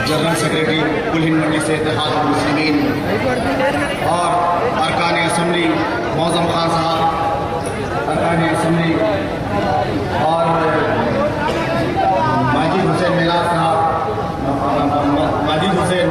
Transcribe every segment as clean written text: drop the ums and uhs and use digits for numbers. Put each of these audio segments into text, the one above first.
General secretary کل ہند مجلس اتحاد المسلمین اور ارکان اسمبلی معظم خان صاحب، ارکان اسمبلی اور ماجد حسین میرا صاحب، ماجد حسین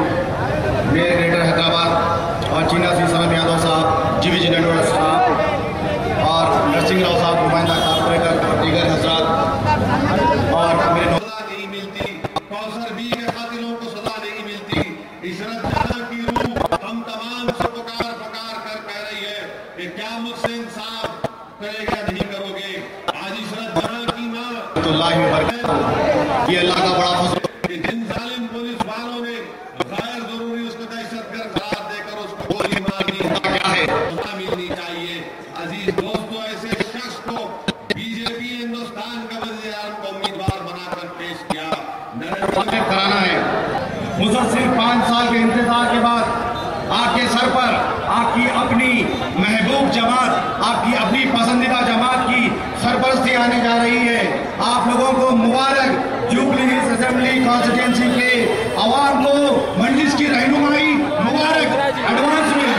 میئر گریٹر حیدرآباد، اور چینا سی سلم یادو صاحب، جی وی جی ڈنڈور صاحب، اور نرسنگ راؤ صاحب نمائندہ کارپوریٹر اور دیگر حضرات، اور میرے سزا نہیں ملتی، کوثر بی کے قاتلوں کو سزا نہیں ملتی۔ عشرت جہاں کی روح ہم تمام سے پکار کر کہہ رہی ہے کہ کیا مجھ سے انصاف کرے گا نہیں کرو گے؟ آج عشرت جہاں کی ماں اللہ وبرکاتہ، یہ اللہ کا بڑا فضل کہ جن ظالم پولیس والوں نے غیر ضروری اس کو دہشت گرد قرار دے کر اس کو گولی مار دی، کیا ہے۔ سزا ملنی چاہیے۔ عزیز دوستو، ایسے شخص کو بی جے پی ہندوستان کا وزیر اعظم کو امیدوار بنا کر پیش کیا۔ کرانا ہے۔ مسلسل 5 سال کے انتظار کے بعد آپ کے سر پر آپ کی اپنی محبوب جماعت، آپ کی اپنی پسندیدہ جماعت کی سرپرستی آنے جا رہی ہے۔ آپ لوگوں کو مبارک، جوبلی ہلز اسمبلی کانسٹیٹوئنسی کے عوام کو مجلس کی رہنمائی مبارک ایڈوانس میں۔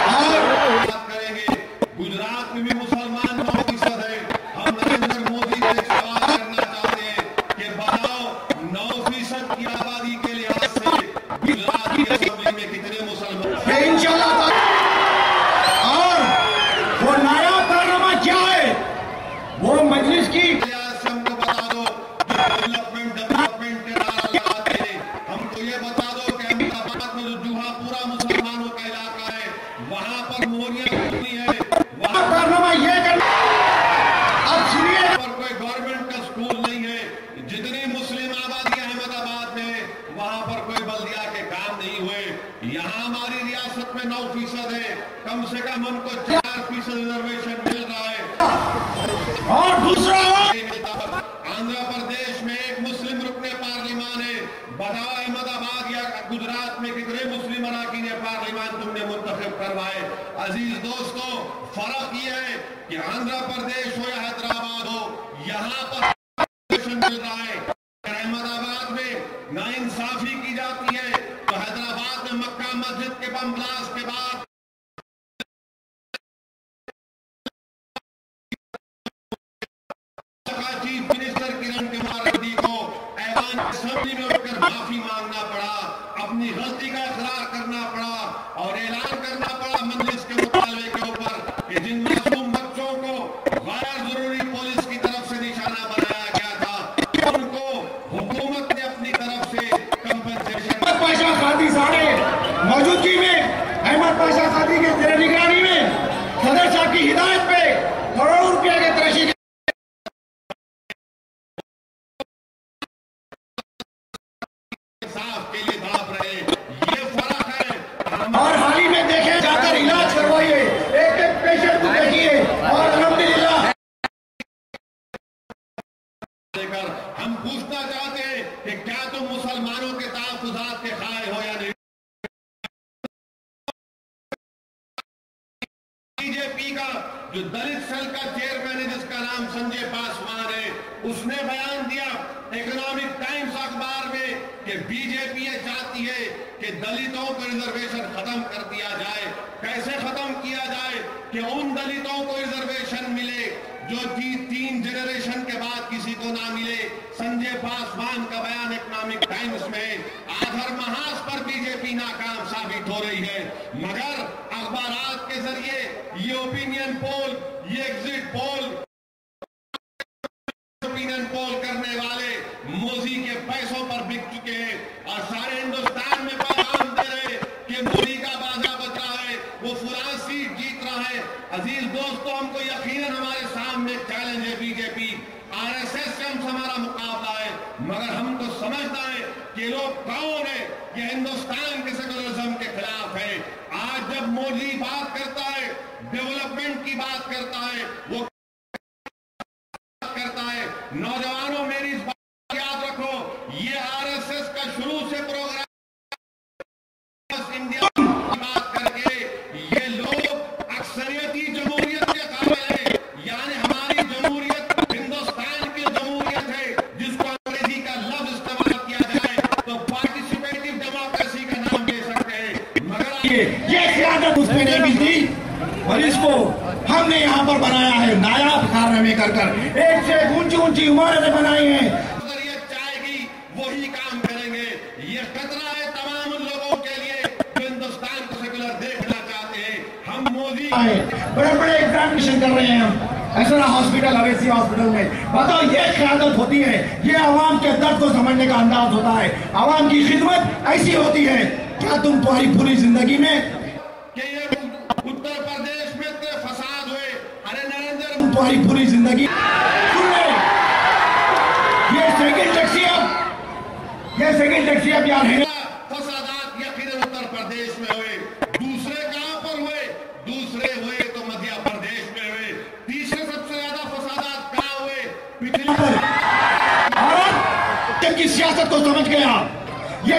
اور بات کریں گے، گجرات میں بھی مسلمان 9% ہے۔ ہم نریندر مودی سے سوال کرنا چاہتے ہیں کہ بتاؤ 9% کی آبادی کے لحاظ سے گجرات کی اسمبلی میں کتنے مسلمان ہیں؟ انشاءاللہ تعالی، اور وہ نیا کارنامہ کیا ہے؟ وہ مجلس کی ہم کو بتا دو جو ڈیولپمنٹ کے نعرہ لگاتے ہیں۔ ہم کو یہ بتا دو کہ احمد آباد میں جو جوہا پورا مسلمانوں کا علاقہ ہے، وہاں پر موریاں کتنی ہے، وہاں کارنامہ یہ کرنا۔ اب سنیے، پر کوئی گورنمنٹ کا سکول نہیں ہے۔ جتنی مسلم آبادی احمد آباد میں ہے، وہاں پر کوئی بلدیہ کے کام نہیں ہوئے۔ یہاں ہماری ریاست میں 9% ہے، کم سے کم ہم کو 4% ریزرویشن مل رہا ہے۔ اور دوسرا آندھرا پردیش میں ایک مسلم رکن پارلیمان ہے۔ بتاؤ احمد آباد یا گجرات میں کتنے مسلم اراکین پارلیمان تم نے منتخب کروائے؟ عزیز دوستو، فرق یہ ہے کہ آندھرا پردیش ہو یا حیدرآباد ہو، یہاں پر ریزرویشن مل رہا ہے۔ احمد آباد میں ناانصافی کی جاتی ہے تو حیدرآباد میں مکہ مسجد کے بم بلاسٹ کے بعد چیف منسٹر کرن کمار ریڈی کو ایوان اسمبلی میں اٹھ کر معافی مانگنا پڑا، اپنی غلطی کا اقرار کرنا پڑا اور اعلان کرنا پڑا مجلس کے مطالبے کے اوپر کہ جن معصوم بچوں کو غیر ضروری پولیس کی طرف سے نشانہ بنایا گیا تھا، ان کو حکومت نے اپنی طرف سے کمپنسیشن۔ احمد پاشا قادری صاحب موجودگی میں، احمد پاشا قادری کے زیر نگرانی میں صدر صاحب کی ہدایت پہ کروڑوں روپے کے تراشی انصاف کے لیے دھاپ رہے۔ یہ فرق ہے۔ اور حال ہی میں دیکھیں، جا کر علاج کروائیے، ایک ایک پیشنٹ کو دیکھیے، اور الحمدللہ ہم پوچھنا چاہتے ہیں کہ کیا تم مسلمانوں کے تحفظات کے قائل ہو یا نہیں؟ بی جے پی کا جو دلت سیل کا چیئرمین ہے جس کا نام سنجے پاسوان ہے، اس نے بیان دیا اکنامک ٹائمز اخبار میں کہ بی جے پی یہ چاہتی ہے کہ دلتوں کو ریزرویشن ختم کر دیا جائے۔ کیسے ختم کیا جائے کہ ان دلتوں کو ریزرویشن ملے جو 3 جنریشن کے بعد کسی کو نہ ملے۔ سنجے پاسوان کا بیان اکنامک ٹائمز میں آدھر محاذ پر بی جے پی ناکام ثابت ہو رہی ہے، مگر اخبارات کے ذریعے یہ اوپینین پول، یہ ایگزٹ پول، اوپینین پول کرنے والے موزی کے پیسوں پر بک چکے ہیں اور سارے ہندوستان میں پیغام دے رہے کہ موزی کا بازا بچ رہا ہے، وہ فلاں سیٹ جیت رہا ہے۔ عزیز دوستو، ہم کو یقیناً ہمارے سامنے چیلنج ہے بی جے پی، آر ایس ایس سے ہمارا مقابلہ ہے، مگر ہم کو سمجھنا ہے کہ لوگ کون ہیں، یہ ہندوستان کے سیکولرزم کے خلاف ہے۔ آج جب مودی بات کرتا ہے، ڈیولپمنٹ کی بات کرتا ہے، وہ کرتا ہے، نوجوانوں میری اس بات یاد رکھو، یہ آر ایس ایس کا شروع سے پروگرام انڈیا کی بات کر کے یہ لوگ اکثریتی جمہوریت کے قابل ہیں، یعنی ہماری جمہوریت ہندوستان کی جمہوریت ہے، جس کو انگریزی کا لفظ استعمال کیا جائے تو پاکستان اور اس کو ہم نے یہاں پر بنایا ہے نایاب کارنامے کر کر، ایک سے اونچی اونچی عمارتیں بنائی ہیں۔ چاہے گی وہی کام کریں گے۔ یہ خطرہ ہے تمام ان لوگوں کے لیے جو ہندوستان کو سیکولر دیکھنا چاہتے ہیں۔ ہم مودی بڑے بڑے ایگزامینیشن کر رہے ہیں ہم ایسا ہاسپٹل، اویسی ہاسپٹل میں، بتاؤ یہ قیادت ہوتی ہے؟ یہ عوام کے درد کو سمجھنے کا انداز ہوتا ہے، عوام کی خدمت ایسی ہوتی ہے؟ کیا تمہاری پوری زندگی میں کہ یہ اتر پردیش میں اتنے فساد ہوئے، ارے نریندر تمہاری پوری زندگی یہ سیکنڈ ٹیکسی اب یار ہے فسادات یقیناً اتر پردیش میں ہوئے، دوسرے کہاں پر ہوئے؟ دوسرے ہوئے تو مدھیہ پردیش میں ہوئے۔ تیسرے سب سے زیادہ فسادات کہاں ہوئے؟ پچھلے اور کی سیاست کو سمجھ گیا، یہ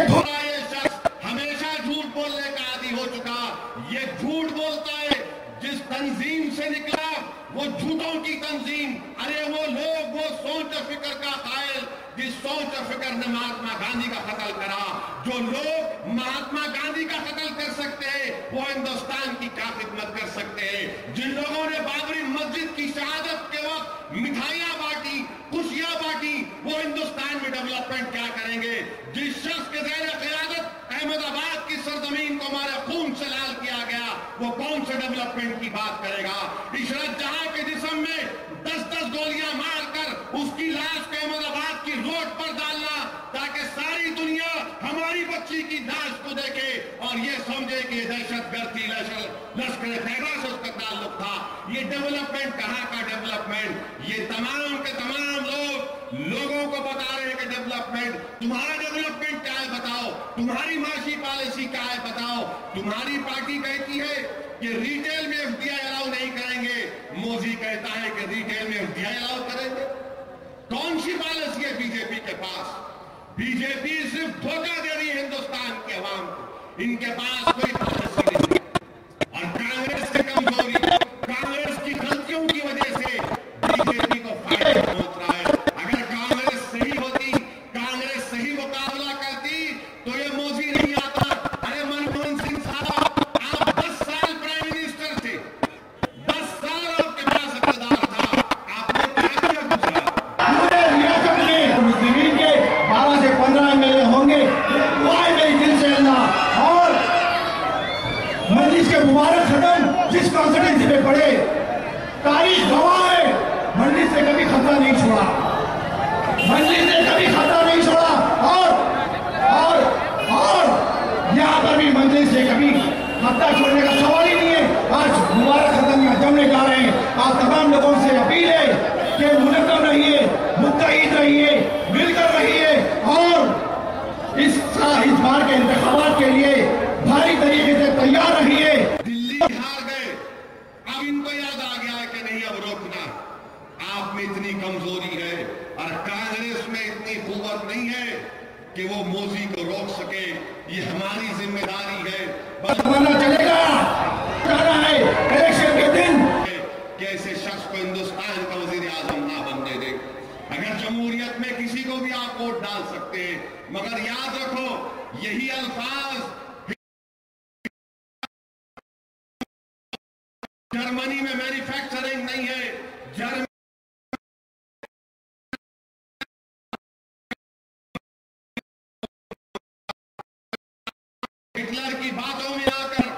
شخص ہمیشہ جھوٹ بولنے کا عادی ہو چکا۔ یہ جھوٹ بولتا ہے، جس تنظیم سے نکلا وہ جھوٹوں کی تنظیم، ارے وہ لوگ، وہ سوچ اور فکر کا قائل جس سوچ اور فکر نے مہاتما گاندھی کا قتل کرا۔ جو لوگ مہاتما گاندھی کا قتل کر سکتے ہیں وہ ہندوستان کی کیا خدمت کر سکتے ہیں؟ جن لوگوں نے بابری مسجد کی شہادت کے وقت مٹھائیاں بانٹی، خوشیاں بانٹی، وہ ہندوستان میں ڈیولپمنٹ کیا کریں گے؟ جس شخص کے زیر قیادت احمد آباد کی سرزمین کو ہمارے خون سے لال کیا گیا، وہ کون سے ڈیولپمنٹ کی بات کرے گا؟ عشرت جہاں کے جسم میں 10 گولیاں مار کر اس کی لاش کو احمد آباد کی روڈ پر ڈالنا تاکہ ساری دنیا ہماری بچی کی لاش کو دیکھے اور یہ سمجھے کہ یہ دہشت گرد تھی، لشکر طیبہ سے اس کا تعلق تھا۔ یہ ڈیولپمنٹ کہاں کا ڈیولپمنٹ؟ یہ تمام کے تمام لوگوں کو بتا رہے ہیں کہ ڈیولپمنٹ، تمہارا ڈیولپمنٹ کیا ہے بتاؤ، تمہاری معاشی پالیسی کیا ہے بتاؤ۔ تمہاری پارٹی کہتی ہے کہ ریٹیل میں ایف ڈی آئی الاؤ نہیں کریں گے، مودی کہتا ہے کہ ریٹیل میں ایف ڈی آئی الاؤ کریں گے۔ کون سی پالیسی ہے بی جے پی کے پاس؟ بی جے پی صرف دھوکہ دے رہی ہے ہندوستان کے عوام کو، ان کے پاس کوئی پالیسی نہیں۔ اور کانگریس کی کمزوری، کانگریس کی غلطیوں کی وجہ سے بی جے پی کو فائدہ پہنچ رہا ہے۔ اگر کانگریس صحیح ہوتی، کانگریس صحیح مقابلہ کرتی تو یہ مودی نہیں آتا۔ ارے منموہن سنگھ صاحب، آپ 10 سال پرائم منسٹر تھے، 10 سال آپ کے پاس اقتدار تھا، آپ نے کیا کیا گزرا؟ پورے ریاست میں مسلمین کے 12 سے 15 ایم ایل اے ہوں گے، دعائیں میری دل سے اللہ، اور مجلس کے مبارک ختم جس کانسٹیٹنسی میں پڑے، تاریخ گواہ ہے، مجلس نے کبھی خطرہ نہیں چھوڑا، مجلس نے کبھی خطرہ نہیں چھوڑا، اور یہاں پر بھی مجلس نے کبھی خطرہ چھوڑنے کا سوال ہی نہیں ہے۔ آج مبارک ختم یہاں جمنے جا رہے ہیں، آپ تمام لوگوں سے اپیل ہے کہ منظم رہیے، متحد رہیے، مل کر رہیے، اور اس بار کے انتخابات کے لیے بھاری طریقے سے تیار رہیے۔ دلی ہار گئے، اب ان کو یاد آ گیا ہے کہ نہیں اب روکنا۔ آپ میں اتنی کمزوری ہے اور کانگریس میں اتنی قوت نہیں ہے کہ وہ مودی کو روک سکے۔ یہ ہماری ذمہ داری ہے چلے گا ہے الیکشن کے دن کہ ایسے شخص کو ہندوستان کا وزیر اعظم نہ بننے دے۔ اگر جمہوریت میں کسی کو بھی آپ ووٹ ڈال سکتے ہیں، مگر یاد رکھو یہی الفاظ جرمنی میں مینوفیکچرنگ نہیں ہے، ہٹلر کی باتوں میں